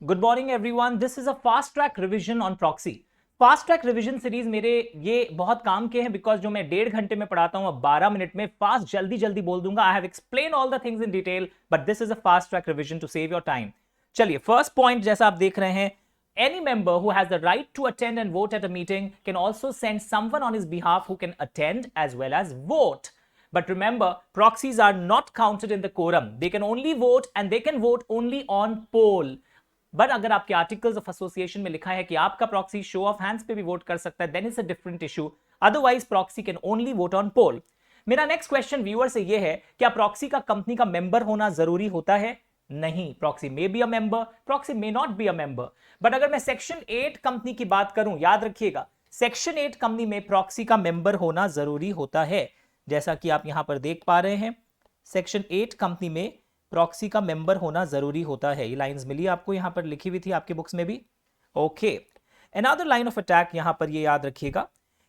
Good morning everyone, this is a fast track revision on proxy. Fast track revision series मेरे ये बहुत काम के हैं बिकॉज जो मैं 1.5 घंटे में पढ़ाता हूं अब 12 मिनट में फास्ट जल्दी जल्दी बोल दूंगा। I have explain all the things in detail but this is a fast track revision to save your time. चलिए, फर्स्ट पॉइंट जैसा आप देख रहे हैं, any member who has the right to attend and vote at a meeting can also send someone on his behalf who can attend as well as vote. But remember, proxies are not counted in the quorum. They can only vote and they can vote only on poll. But अगर आपके articles of association में लिखा है कि आपका proxy show off hands पे भी vote कर सकता है, then it's a different issue. Otherwise proxy can only vote on poll. मेरा नेक्स्ट क्वेश्चन व्यूअर से यह है, क्या प्रॉक्सी का कंपनी का मेंबर होना जरूरी होता है? नहीं, proxy may be a member, proxy may not be a member. But अगर मैं सेक्शन 8 कंपनी की बात करूं, याद रखिएगा सेक्शन 8 कंपनी में प्रॉक्सी का मेंबर होना जरूरी होता है। जैसा कि आप यहां पर देख पा रहे हैं, सेक्शन 8 कंपनी में प्रॉक्सी का मेंबर होना जरूरी होता है। ये लाइंस मिली आपको, यहां पर लिखी हुई थी आपके बुक्स में भी। Okay, another line of attack यहां पर ये याद रखिएगा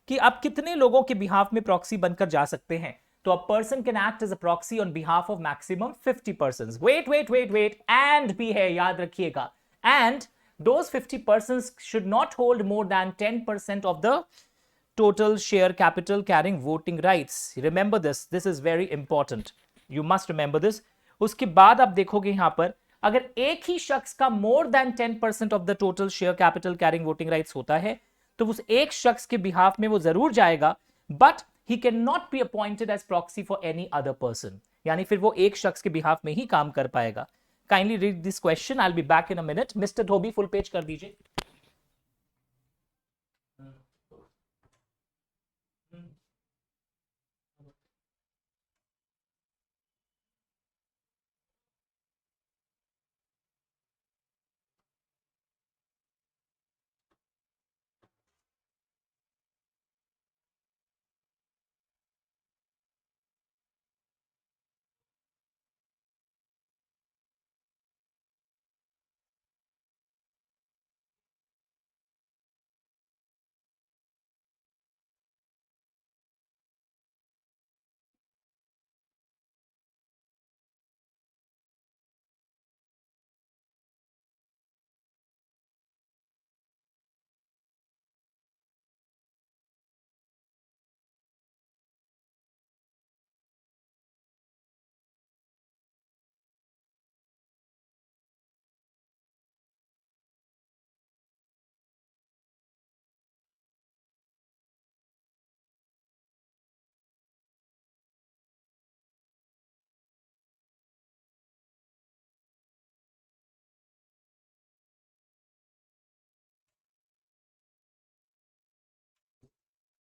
कि आप कितने लोगों के बिहाफ में प्रॉक्सी बनकर जा सकते हैं। तो a person can act as a proxy on behalf of maximum 50 person. Wait wait wait wait, and भी है, याद रखिएगा। And those 50 persons should not hold more than 10% of the total share capital carrying voting rights. Remember this, this is very important, you must remember this. उसके बाद आप देखोगे यहां पर, अगर एक ही शख्स का more than 10% of the total share capital carrying voting rights होता है तो उस एक शख्स के बिहाफ में वो जरूर जाएगा, but he can not be appointed as proxy for any other person. यानी फिर वो एक शख्स के बिहाफ में ही काम कर पाएगा। Kindly read this question, I will be back in a minute. Mister Dhobi full page कर दीजिए।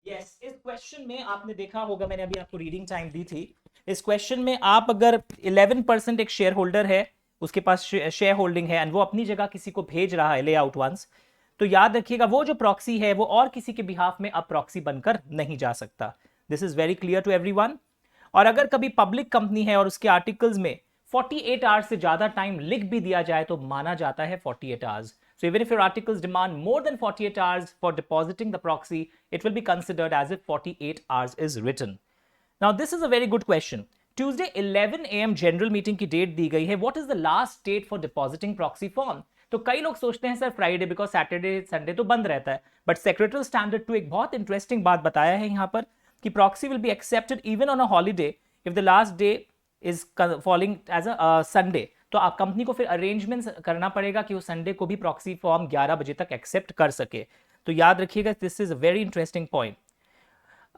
यस, इस क्वेश्चन में आपने देखा होगा, मैंने अभी आपको रीडिंग टाइम दी थी। इस क्वेश्चन में आप अगर 11% एक शेयर होल्डर है, उसके पास शेयर होल्डिंग है एंड वो अपनी जगह किसी को भेज रहा है ले आउट वंस, तो याद रखिएगा वो जो प्रॉक्सी है वो और किसी के बिहाफ में अब प्रॉक्सी बनकर नहीं जा सकता। This is very clear to everyone. और अगर कभी पब्लिक कंपनी है और उसके आर्टिकल्स में 48 आवर्स से ज्यादा टाइम लिख भी दिया जाए तो माना जाता है 48 hours. So even if your articles demand more than 48 hours for depositing the proxy, it will be considered as if 48 hours is written. Now this is a very good question. Tuesday 11 AM general meeting की date दी गई है. What is the last date for depositing proxy form? तो कई लोग सोचते हैं sir Friday, because Saturday Sunday तो बंद रहता है, बट सेक्रेटरी स्टैंडर्ड 2 एक बहुत इंटरेस्टिंग बात बताया है यहाँ पर कि proxy will be accepted even on a holiday if the last day is falling as a Sunday. तो आप कंपनी को फिर अरेंजमेंट करना पड़ेगा कि वो संडे को भी प्रॉक्सी फॉर्म 11 बजे तक एक्सेप्ट कर सके। तो याद रखिएगा, this is a very interesting point.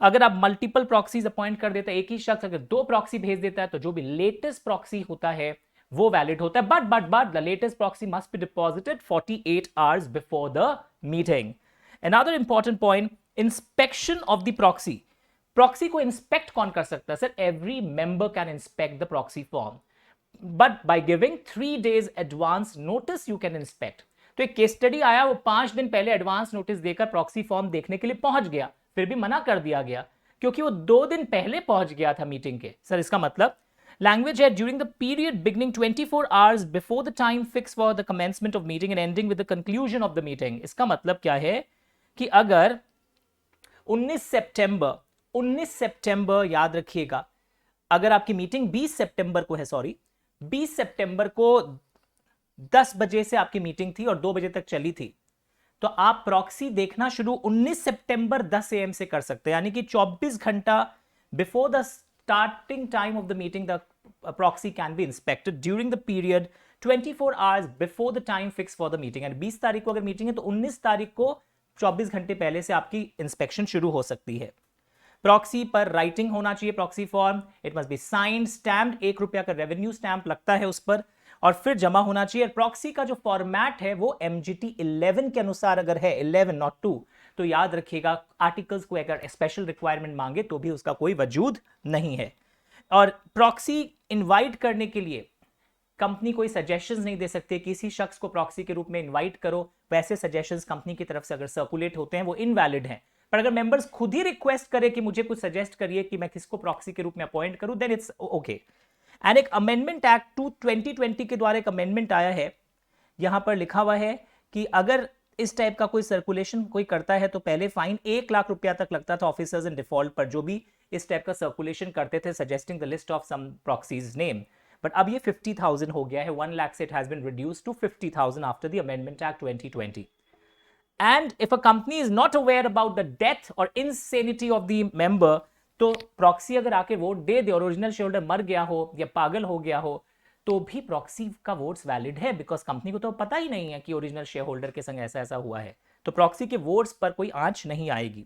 अगर आप मल्टीपल प्रॉक्सीज अपॉइंट कर देता है, एक ही शख्स अगर 2 प्रॉक्सी भेज देता है तो जो भी लेटेस्ट प्रॉक्सी होता है वो वैलिड होता है, but the latest proxy must be deposited 48 hours before the meeting. Another important point, inspection of the proxy. Proxy को इंस्पेक्ट कौन कर सकता है? Sir every member can inspect the proxy form, but by giving 3 days advance notice you can inspect. तो एक case study आया, वो 5 दिन पहले एडवांस नोटिस देकर प्रॉक्सी फॉर्म देखने के लिए पहुंच गया, फिर भी मना कर दिया गया क्योंकि वो 2 दिन पहले पहुंच गया था मीटिंग के। सर इसका मतलब लैंग्वेज है during the period beginning 24 hours before the time fix for the commencement of meeting and ending with the conclusion of the meeting. इसका मतलब क्या है कि अगर 19 सितंबर याद रखिएगा, अगर आपकी मीटिंग 20 सितंबर को है, सॉरी 20 सितंबर को 10 बजे से आपकी मीटिंग थी और 2 बजे तक चली थी, तो आप प्रॉक्सी देखना शुरू 19 सितंबर 10 AM से कर सकते हैं, यानी कि 24 घंटा before the starting time of the meeting the proxy can be inspected during the period 24 hours before the time fix for the meeting. And 20 तारीख को अगर मीटिंग है तो 19 तारीख को 24 घंटे पहले से आपकी इंस्पेक्शन शुरू हो सकती है। प्रॉक्सी पर राइटिंग होना चाहिए, proxy form, it must be signed, stamped, ₹1 का रेवेन्यू स्टैंप लगता है उस पर, और फिर जमा होना चाहिए। प्रॉक्सी का जो फॉर्मेट है वो MGT 11 के अनुसार अगर है, 11 नॉट 2, तो याद रखिएगा आर्टिकल्स को अगर स्पेशल रिक्वायरमेंट मांगे तो भी उसका कोई वजूद नहीं है। और प्रॉक्सी इनवाइट करने के लिए कंपनी कोई सजेशंस नहीं दे सकते, किसी शख्स को प्रॉक्सी के रूप में इनवाइट करो, वैसे सजेशंस कंपनी की तरफ से अगर सर्कुलेट होते हैं वो इनवैलिड हैं। पर अगर मेंबर्स खुद ही रिक्वेस्ट करे कि मुझे कुछ सजेस्ट करिए कि मैं किसको प्रॉक्सी के रूप में अपॉइंट करूं, देन इट्स ओके। एंड एक अमेंडमेंट एक्ट 2020 के द्वारा एक अमेंडमेंट आया है, यहां पर लिखा हुआ है कि अगर इस टाइप का कोई सर्कुलेशन कोई करता है तो पहले फाइन ₹1,00,000 तक लगता था ऑफिसर्स इन डिफॉल्ट पर, जो भी इस टाइप का सर्कुलेशन करते थे suggesting the list of some proxies name. But अब ये 50,000 हो गया है, 1 लाख से it has been reduced to 50,000 after the amendment act 2020। And if a company is not aware about the death or insanity of the member, तो proxy अगर आके vote दे दे और ओरिजिनल शेयर होल्डर मर गया हो या पागल हो गया हो तो भी प्रॉक्सी का वोट्स वैलिड है, बिकॉज कंपनी को तो पता ही नहीं है कि ओरिजिनल शेयर होल्डर के संग ऐसा ऐसा हुआ है, तो प्रॉक्सी के वोट्स पर कोई आंच नहीं आएगी।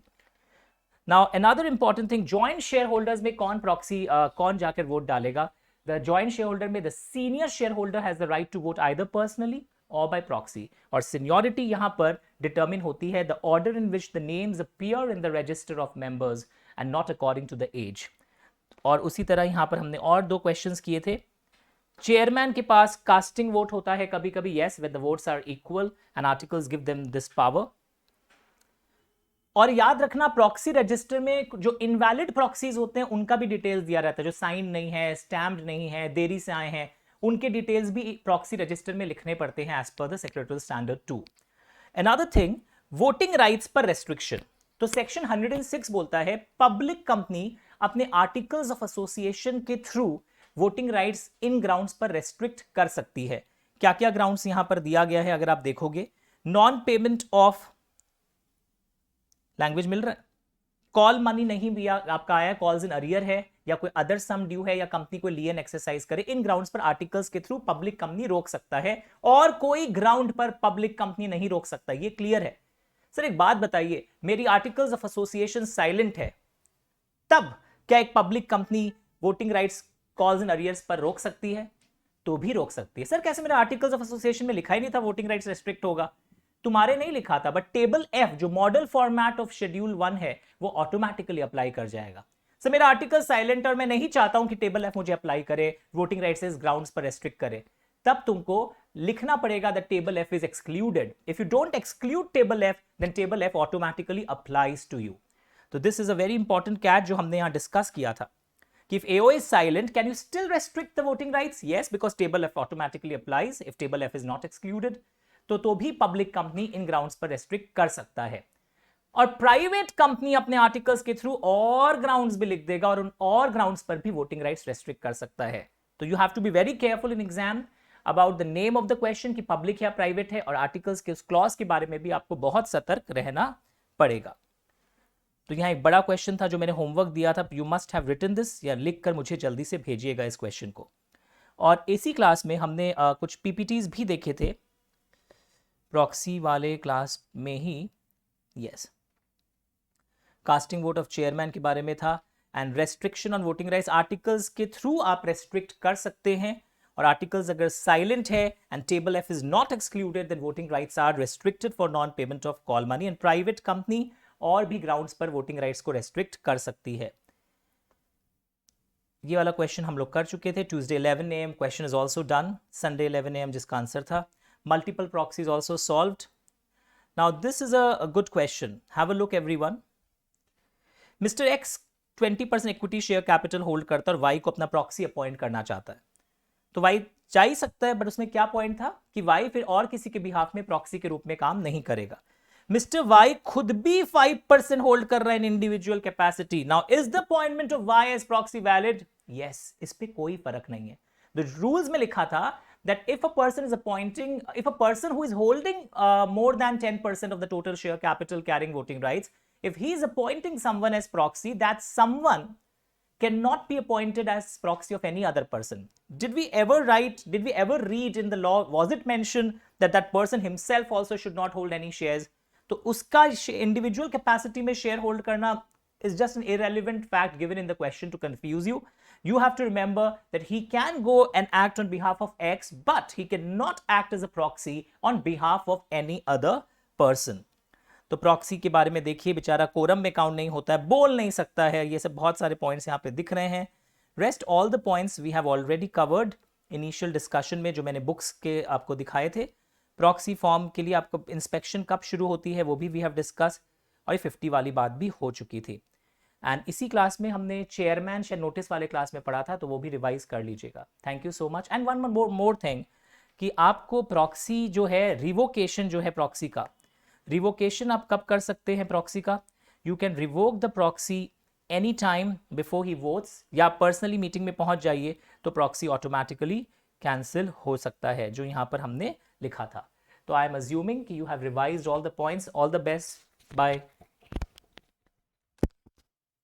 Now another important thing, joint share holders में कौन प्रॉक्सी कौन जाकर वोट डालेगा? द ज्वाइंट शेयर होल्डर में the senior share holder has the right to vote either personally or by proxy, और सीनियरिटी यहां पर डिटरमिन होती है the order in which the names appear in the register of members and not according to the age. और उसी तरह यहां पर हमने और 2 क्वेश्चंस किए थे। चेयरमैन के पास कास्टिंग वोट होता है कभी कभी, yes, when the votes are equal and articles give them this power. और याद रखना प्रॉक्सी रजिस्टर में जो इनवैलिड प्रॉक्सीज होते हैं उनका भी डिटेल्स दिया रहता है, जो साइन नहीं है, स्टैम्प्ड नहीं है, देरी से आए हैं, उनके डिटेल्स भी प्रॉक्सी रजिस्टर में लिखने पड़ते हैं as per the secretarial standard 2। Another thing, voting rights पर रेस्ट्रिक्शन। तो सेक्शन 106 बोलता है पब्लिक कंपनी अपने आर्टिकल्स ऑफ एसोसिएशन के थ्रू वोटिंग राइट्स इन ग्राउंड्स पर रेस्ट्रिक्ट कर सकती है। क्या क्या ग्राउंड्स यहां पर दिया गया है अगर आप देखोगे, नॉन पेमेंट ऑफ, लैंग्वेज मिल रहा है, कॉल मनी नहीं भी आपका आया, कॉल्स इन अरियर है या कोई अदर सम ड्यू है या कंपनी कोई लियन एक्सरसाइज करे, इन ग्राउंड्स पर आर्टिकल्स के थ्रू पब्लिक कंपनी रोक सकता है और कोई ग्राउंड पर पब्लिक कंपनी नहीं रोक सकता। ये क्लियर है? सर एक बात बताइए, मेरी आर्टिकल्स ऑफ एसोसिएशन साइलेंट है, तब क्या एक public company voting rights calls in arrears पर रोक सकती है? तो भी रोक सकती है। सर कैसे, मेरे आर्टिकल्स ऑफ एसोसिएशन में लिखा ही नहीं था वोटिंग राइट्स रेस्ट्रिक्ट होगा। तुम्हारे नहीं लिखा था, बट टेबल F जो मॉडल फॉर्मेट ऑफ शेड्यूल 1 है वो ऑटोमेटिकली अप्लाई कर जाएगा। सर मेरा आर्टिकल साइलेंट और मैं नहीं चाहता हूं कि टेबल F मुझे अप्लाई करे, वोटिंग राइट्स इस ग्राउंड्स पर रेस्ट्रिक्ट करे, तब तुमको लिखना पड़ेगा the table F is excluded. If you don't exclude table F then table F automatically applies to you. तो this is a very important catch जो हमने यहां डिस्कस किया था कि if AO is silent, can you still restrict the voting rights? Yes, because table F automatically applies if table F is not excluded. तो भी public company इन grounds पर restrict कर सकता है। और प्राइवेट कंपनी अपने आर्टिकल्स के थ्रू और ग्राउंड्स भी लिख देगा और उन और ग्राउंड्स पर भी वोटिंग राइट्स रेस्ट्रिक्ट कर सकता है। तो you have to be very careful in exam about the name of the question कि पब्लिक या प्राइवेट है, और आर्टिकल्स के उस क्लॉज के बारे में भी आपको बहुत सतर्क रहना पड़ेगा। तो यहां एक बड़ा क्वेश्चन था जो मैंने होमवर्क दिया था, you must have written this, या लिख कर मुझे जल्दी से भेजिएगा इस क्वेश्चन को। और इसी क्लास में हमने कुछ पीपीटीज भी देखे थे, प्रॉक्सी वाले क्लास में ही, yes, casting vote of chairman के बारे में था, and restriction on voting rights, articles के थ्रू आप रेस्ट्रिक्ट कर सकते हैं, और आर्टिकल्स अगर साइलेंट है and table F is not excluded then voting rights are restricted for non payment of call money, and private company और भी ग्राउंड्स पर वोटिंग राइट्स को रेस्ट्रिक्ट कर सकती है। ये वाला क्वेश्चन हम लोग कर चुके थे। Tuesday 11 AM question is also done, Sunday 11 AM जिसका आंसर था। Multiple proxies also solved. Now this is a good question, have a look everyone. Mister x 20% equity share capital hold करता है और वाई को अपना प्रॉक्सी अपॉइंट करना चाहता है। तो वाई जा ही सकता है, बट उसमें क्या पॉइंट था कि वाई फिर और किसी के बिहाफ में प्रॉक्सी के रूप में काम नहीं करेगा। मिस्टर वाई खुद भी 5% होल्ड कर रहा है in individual capacity. Now is the appointment of Y as proxy valid? Yes, इस पे कोई फर्क नहीं है। द रूल्स में लिखा था that if a person who is holding more than 10% of the total share capital carrying voting rights, if he is appointing someone as proxy, that someone cannot be appointed as proxy of any other person. Did we ever read in the law, was it mentioned that that person himself also should not hold any shares? तो उसका individual capacity में share hold करना is just an irrelevant fact given in the question to confuse you. You have to remember that he can go and act on behalf of X, but he cannot act as a proxy on behalf of any other person. तो proxy के बारे में देखिए, बेचारा quorum में count नहीं होता है, बोल नहीं सकता है, ये सब बहुत सारे पॉइंट्स यहाँ पे दिख रहे हैं. Rest all the points we have already covered initial discussion में, जो मैंने बुक्स के आपको दिखाए थे. प्रॉक्सी फॉर्म के लिए आपको इंस्पेक्शन कब शुरू होती है वो भी वी हैव डिस्कस, और 50 वाली बात भी हो चुकी थी. एंड इसी क्लास में हमने चेयरमैन या नोटिस वाले क्लास में पढ़ा था, तो वो भी रिवाइज कर लीजिएगा. Thank you so much. And one more thing कि आपको प्रॉक्सी जो है, रिवोकेशन जो है प्रॉक्सी का, रिवोकेशन आप कब कर सकते हैं प्रॉक्सी का? You can revoke the proxy any time before he votes, या पर्सनली मीटिंग में पहुंच जाइए तो प्रॉक्सी ऑटोमेटिकली कैंसिल हो सकता है, जो यहाँ पर हमने लिखा था. तो आई एम अज्यूमिंग कि you have revised all the points. All the best. Bye.